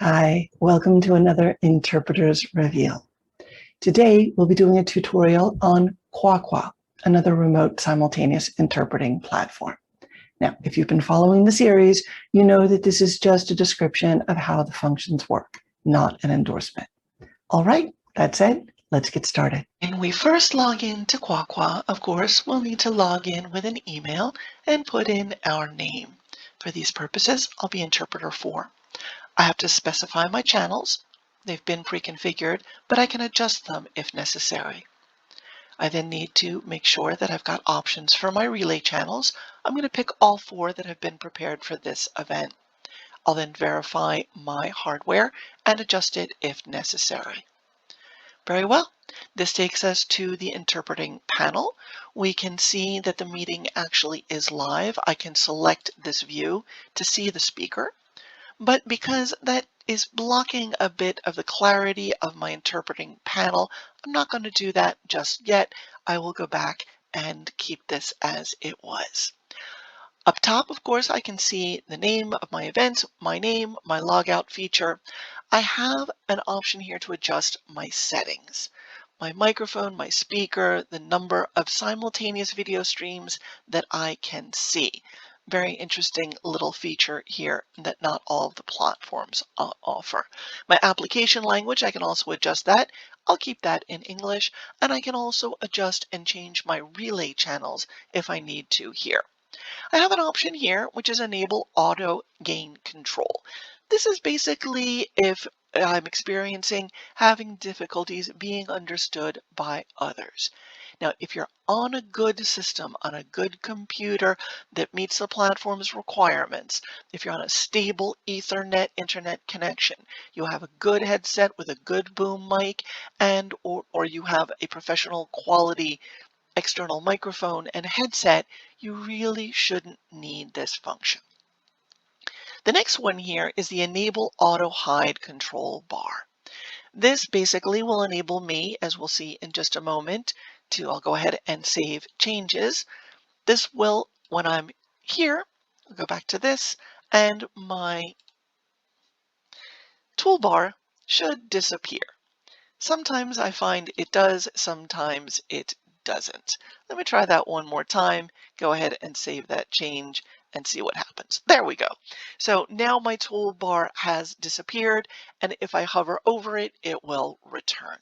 Hi, welcome to another Interpreter's Reveal. Today, we'll be doing a tutorial on QuaQua, another remote simultaneous interpreting platform. Now, if you've been following the series, you know that this is just a description of how the functions work, not an endorsement. All right, that said, let's get started. When we first log in to QuaQua, of course, we'll need to log in with an email and put in our name. For these purposes, I'll be interpreter 4. I have to specify my channels. They've been pre-configured, but I can adjust them if necessary. I then need to make sure that I've got options for my relay channels. I'm going to pick all 4 that have been prepared for this event. I'll then verify my hardware and adjust it if necessary. Very well. This takes us to the interpreting panel. We can see that the meeting actually is live. I can select this view to see the speaker, but because that is blocking a bit of the clarity of my interpreting panel, I'm not going to do that just yet. I will go back and keep this as it was. Up top, of course, I can see the name of my event, my name, my logout feature. I have an option here to adjust my settings. My microphone, my speaker, the number of simultaneous video streams that I can see. Very interesting little feature here that not all of the platforms offer. My application language, I can also adjust that. I'll keep that in English, and I can also adjust and change my relay channels if I need to here. I have an option here, which is enable auto gain control. This is basically if I'm experiencing having difficulties being understood by others. Now, if you're on a good system, on a good computer that meets the platform's requirements, if you're on a stable Ethernet internet connection, you have a good headset with a good boom mic, and or you have a professional quality external microphone and headset, you really shouldn't need this function. The next one here is the enable auto hide control bar. This basically will enable me, as we'll see in just a moment, I'll go ahead and save changes. This will, when I'm here, I'll go back to this, and my toolbar should disappear. Sometimes I find it does, sometimes it doesn't. Let me try that one more time. Go ahead and save that change and see what happens. There we go. So now my toolbar has disappeared, and if I hover over it, it will return.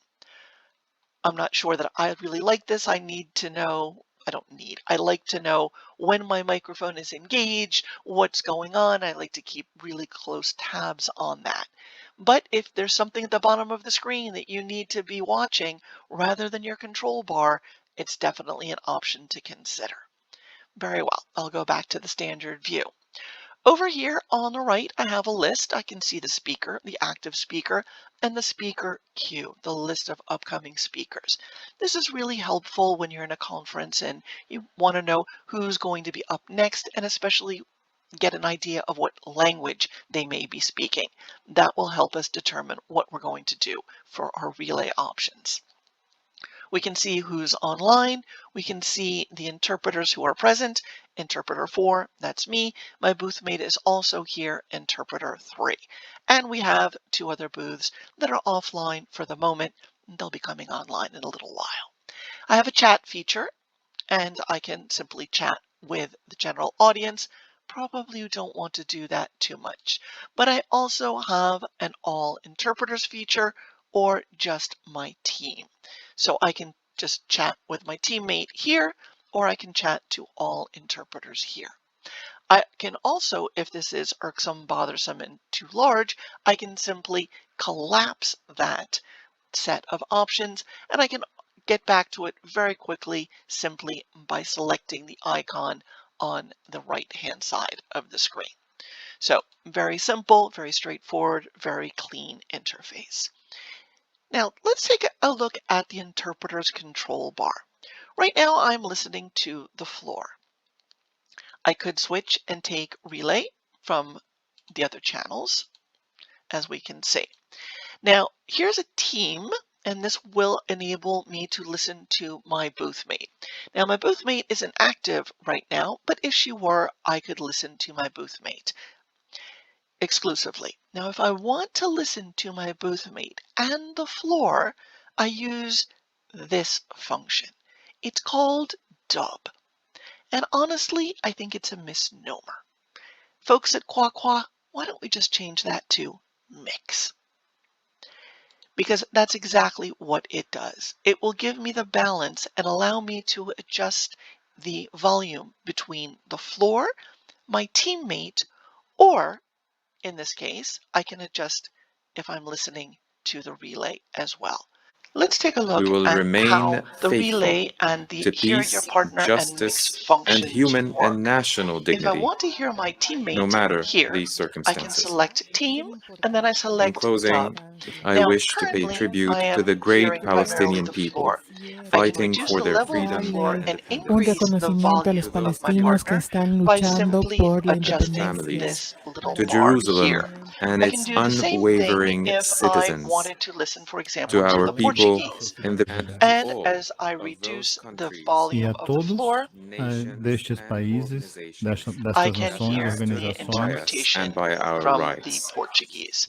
I'm not sure that I really like this. I like to know when my microphone is engaged, what's going on. I like to keep really close tabs on that. But if there's something at the bottom of the screen that you need to be watching rather than your control bar, it's definitely an option to consider. Very well, I'll go back to the standard view. Over here on the right, I have a list. I can see the speaker, the active speaker, and the speaker queue, the list of upcoming speakers. This is really helpful when you're in a conference and you want to know who's going to be up next, and especially get an idea of what language they may be speaking. That will help us determine what we're going to do for our relay options. We can see who's online. We can see the interpreters who are present. Interpreter 4, that's me. My booth mate is also here, interpreter 3. And we have 2 other booths that are offline for the moment. They'll be coming online in a little while. I have a chat feature, and I can simply chat with the general audience. Probably you don't want to do that too much. But I also have an all interpreters feature, or just my team. So I can just chat with my teammate here, or I can chat to all interpreters here. I can also, if this is irksome, bothersome, and too large, I can simply collapse that set of options, and I can get back to it very quickly simply by selecting the icon on the right-hand side of the screen. So very simple, very straightforward, very clean interface. Now let's take a look at the interpreter's control bar. Right now I'm listening to the floor. I could switch and take relay from the other channels, as we can see. Now here's a team, and this will enable me to listen to my booth mate. Now my booth mate isn't active right now, but if she were, I could listen to my booth mate. exclusively. Now, if I want to listen to my boothmate and the floor, I use this function. It's called dub. And honestly, I think it's a misnomer. Folks at QuaQua, why don't we just change that to mix? Because that's exactly what it does. It will give me the balance and allow me to adjust the volume between the floor, my teammate, or in this case, I can adjust if I'm listening to the relay as well. Let's take a We look will at how remain the faithful relay and the to hear your peace, partner and mix justice, and functions human and work. national If I dignity, want to hear my no teammate matter here, the I can circumstances. select team and then I In select closing, dub. I Now, wish to pay currently, tribute I to am the great hearing primarily Palestinian the people floor. I can fighting reduce for the their level of the freedom floor and and un independence. increase the reconocimiento a los volume of my palestinos que partner están by luchando simply por la To their adjusting independencia. families, this little to bar Jerusalem here. and I can its do the same thing unwavering if I citizens, wanted to listen, for example, to to our the people Portuguese. in the and to And all as I of those reduce the countries, E volume a of the todos floor, nations, destes and países, organizations I destas can nações, hear understood the by organizações, us and interpretation by our from the rights. Portuguese.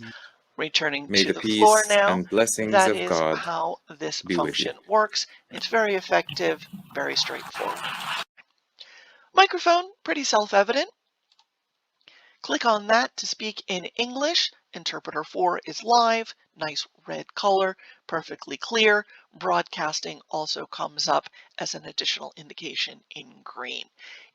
Returning May to the the floor peace now, and blessings that of is God how this be with you. function works. It's very effective, very straightforward. Microphone, pretty self-evident. Click on that to speak in English. Interpreter 4 is live, nice red color, perfectly clear. Broadcasting also comes up as an additional indication in green.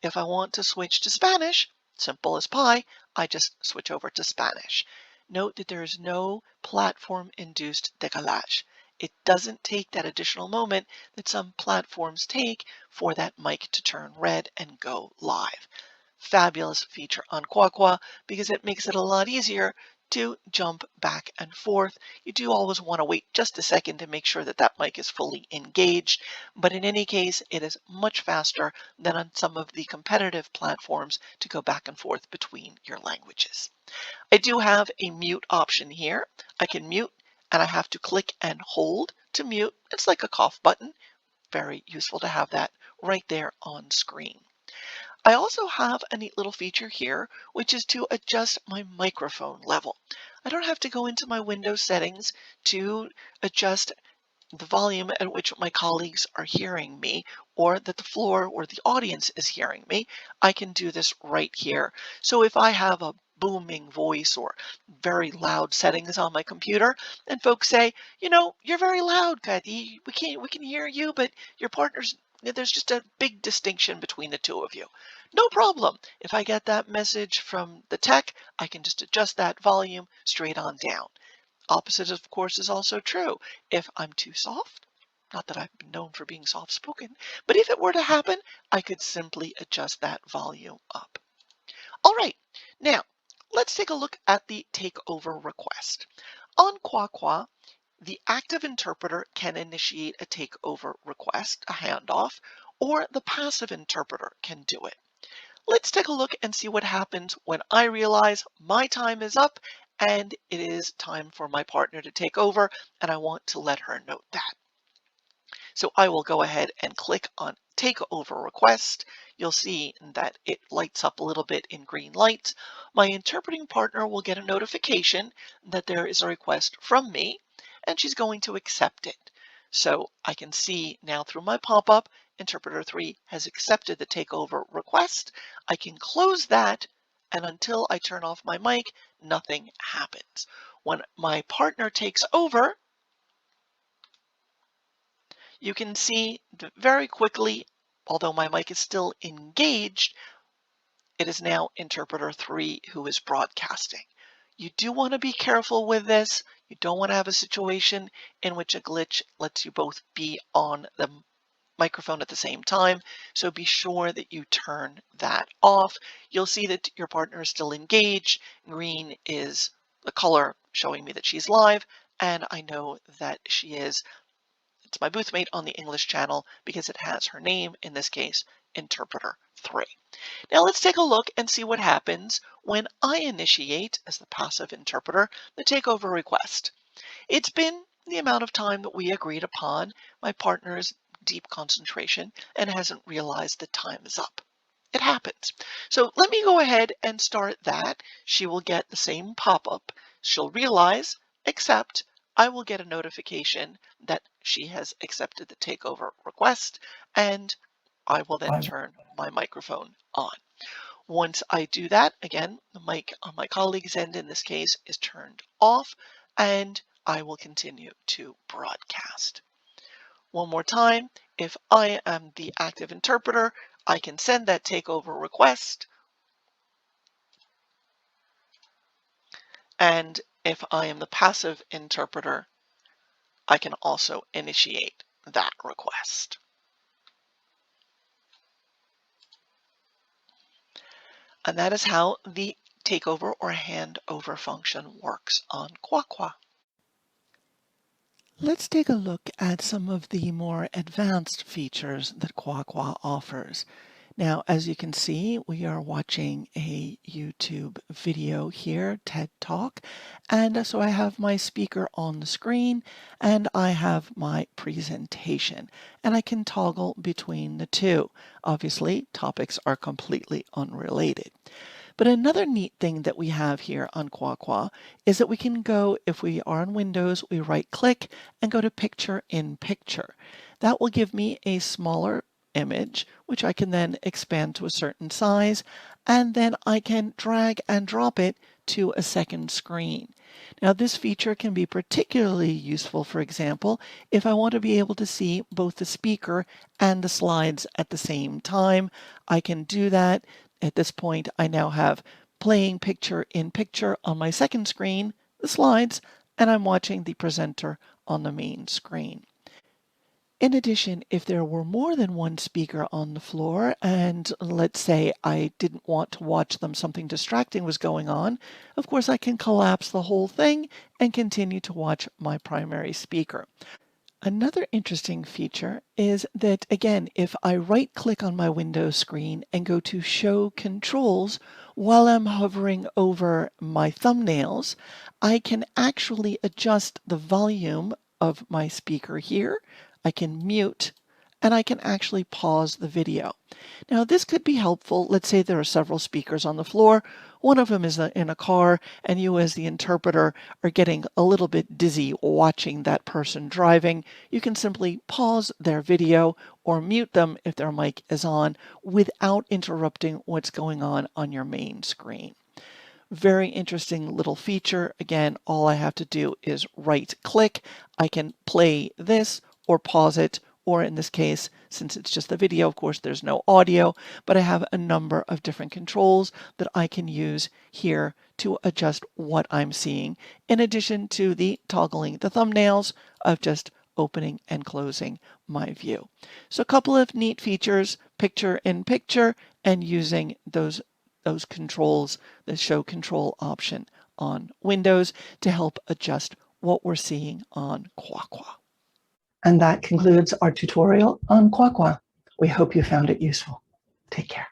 If I want to switch to Spanish, simple as pie, I just switch over to Spanish. Note that there is no platform-induced décalage. It doesn't take that additional moment that some platforms take for that mic to turn red and go live. Fabulous feature on QuaQua because it makes it a lot easier to jump back and forth. You do always want to wait just a second to make sure that that mic is fully engaged, but in any case, it is much faster than on some of the competitive platforms to go back and forth between your languages. I do have a mute option here. I can mute and I have to click and hold to mute. It's like a cough button. Very useful to have that right there on screen. I also have a neat little feature here, which is to adjust my microphone level. I don't have to go into my Windows settings to adjust the volume at which my colleagues are hearing me or that the floor or the audience is hearing me. I can do this right here. So if I have a booming voice or very loud settings on my computer and folks say, you know, you're very loud, Kathy. We can hear you, but your partner's there's just a big distinction between the two of you. No problem. If I get that message from the tech, I can just adjust that volume straight on down. Opposite, of course, is also true. If I'm too soft, not that I've been known for being soft-spoken, but if it were to happen, I could simply adjust that volume up. All right, now let's take a look at the takeover request. On QuaQua, the active interpreter can initiate a takeover request, a handoff, or the passive interpreter can do it. Let's take a look and see what happens when I realize my time is up and it is time for my partner to take over, and I want to let her know that. So I will go ahead and click on Takeover Request. You'll see that it lights up a little bit in green lights. My interpreting partner will get a notification that there is a request from me, and she's going to accept it. So I can see now through my pop-up, Interpreter 3 has accepted the takeover request. I can close that, and until I turn off my mic, nothing happens. When my partner takes over, you can see that very quickly, although my mic is still engaged, it is now Interpreter 3 who is broadcasting. You do want to be careful with this. You don't want to have a situation in which a glitch lets you both be on the microphone at the same time, so be sure that you turn that off. You'll see that your partner is still engaged. Green is the color showing me that she's live, and I know that she is. It's my boothmate on the English channel because it has her name, in this case, Interpreter 3. Now let's take a look and see what happens when I initiate, as the passive interpreter, the takeover request. It's been the amount of time that we agreed upon. My partner's deep concentration and hasn't realized that time is up. It happens. So let me go ahead and start that. She will get the same pop-up. She'll realize, accept. I will get a notification that she has accepted the takeover request, and I will then turn my microphone on. Once I do that, again, the mic on my colleague's end in this case is turned off, and I will continue to broadcast. One more time, if I am the active interpreter, I can send that takeover request. And if I am the passive interpreter, I can also initiate that request. And that is how the takeover or handover function works on QuaQua. Let's take a look at some of the more advanced features that QuaQua offers. Now, as you can see, we are watching a YouTube video here, TED Talk, and so I have my speaker on the screen and I have my presentation, and I can toggle between the two. Obviously, topics are completely unrelated. But another neat thing that we have here on QuaQua is that we can go, if we are on Windows, we right click and go to Picture in Picture. That will give me a smaller image, which I can then expand to a certain size, and then I can drag and drop it to a second screen. Now this feature can be particularly useful, for example, if I want to be able to see both the speaker and the slides at the same time. I can do that. At this point, I now have playing picture in picture on my second screen, the slides, and I'm watching the presenter on the main screen. In addition, if there were more than one speaker on the floor, and let's say I didn't want to watch them, something distracting was going on, of course I can collapse the whole thing and continue to watch my primary speaker. Another interesting feature is that, again, if I right-click on my Windows screen and go to Show Controls while I'm hovering over my thumbnails, I can actually adjust the volume of my speaker here. I can mute, and I can actually pause the video. Now, this could be helpful. Let's say there are several speakers on the floor. One of them is in a car, and you as the interpreter are getting a little bit dizzy watching that person driving. You can simply pause their video or mute them if their mic is on without interrupting what's going on your main screen. Very interesting little feature. Again, all I have to do is right click. I can play this or pause it, or in this case, since it's just the video, of course, there's no audio, but I have a number of different controls that I can use here to adjust what I'm seeing, in addition to the toggling the thumbnails of just opening and closing my view. So a couple of neat features, picture in picture, and using those controls, the show control option on Windows to help adjust what we're seeing on QuaQua. And that concludes our tutorial on QuaQua. We hope you found it useful. Take care.